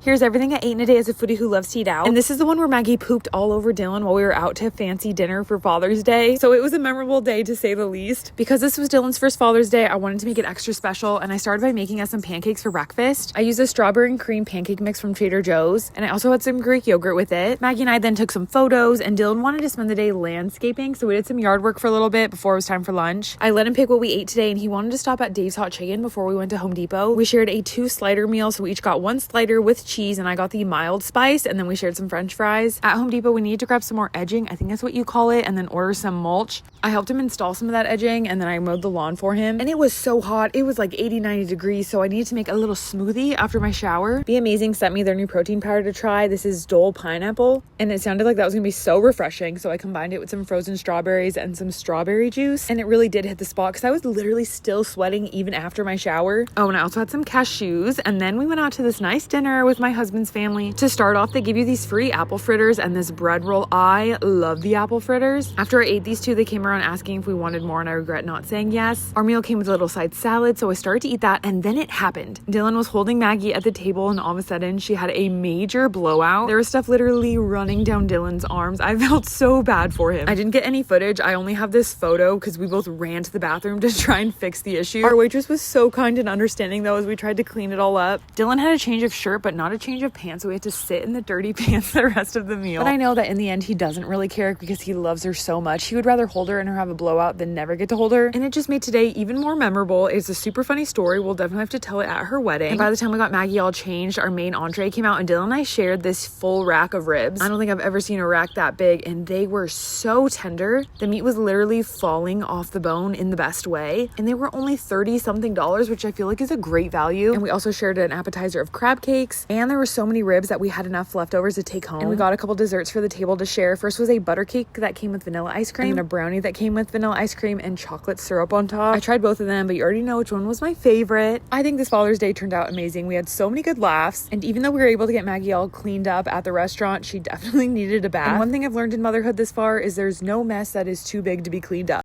Here's everything I ate in a day as a foodie who loves to eat out. And this is the one where Maggie pooped all over Dylan while we were out to fancy dinner for Father's Day. So it was a memorable day to say the least. Because this was Dylan's first Father's Day, I wanted to make it extra special, and I started by making us some pancakes for breakfast. I used a strawberry and cream pancake mix from Trader Joe's, and I also had some Greek yogurt with it. Maggie and I then took some photos, and Dylan wanted to spend the day landscaping, so we did some yard work for a little bit before it was time for lunch. I let him pick what we ate today, and he wanted to stop at Dave's Hot Chicken before we went to Home Depot. We shared a 2-slider meal, so we each got 1 slider with cheese, and I got the mild spice, and then we shared some French fries. At Home Depot, we needed to grab some more edging, I think that's what you call it, and then order some mulch. I helped him install some of that edging, and then I mowed the lawn for him. And it was so hot. It was like 80-90 degrees, so I needed to make a little smoothie after my shower. Be Amazing sent me their new protein powder to try. This is Dole Pineapple, and it sounded like that was gonna be so refreshing, so I combined it with some frozen strawberries and some strawberry juice, and it really did hit the spot because I was literally still sweating even after my shower. Oh, and I also had some cashews, and then we went out to this nice dinner with my husband's family. To start off, they give you these free apple fritters and this bread roll. I love the apple fritters. After I ate these two, they came around asking if we wanted more, and I regret not saying yes. Our meal came with a little side salad, so I started to eat that, and then it happened. Dylan was holding Maggie at the table, and all of a sudden she had a major blowout. There was stuff literally running down Dylan's arms. I felt so bad for him. I didn't get any footage. I only have this photo because we both ran to the bathroom to try and fix the issue. Our waitress was so kind and understanding though as we tried to clean it all up. Dylan had a change of shirt but not a change of pants, so we had to sit in the dirty pants the rest of the meal. But I know that in the end he doesn't really care because he loves her so much. He would rather hold her and her have a blowout than never get to hold her. And it just made today even more memorable. It's a super funny story. We'll definitely have to tell it at her wedding. And by the time we got Maggie all changed, our main entree came out, and Dylan and I shared this full rack of ribs. I don't think I've ever seen a rack that big, and they were so tender. The meat was literally falling off the bone in the best way, and they were only $30-something, which I feel like is a great value. And we also shared an appetizer of crab cakes, and there were so many ribs that we had enough leftovers to take home. And we got a couple desserts for the table to share. First was a butter cake that came with vanilla ice cream, and a brownie that came with vanilla ice cream and chocolate syrup on top. I tried both of them, but you already know which one was my favorite. I think this Father's Day turned out amazing. We had so many good laughs, and even though we were able to get Maggie all cleaned up at the restaurant, she definitely needed a bath. And one thing I've learned in motherhood this far is there's no mess that is too big to be cleaned up.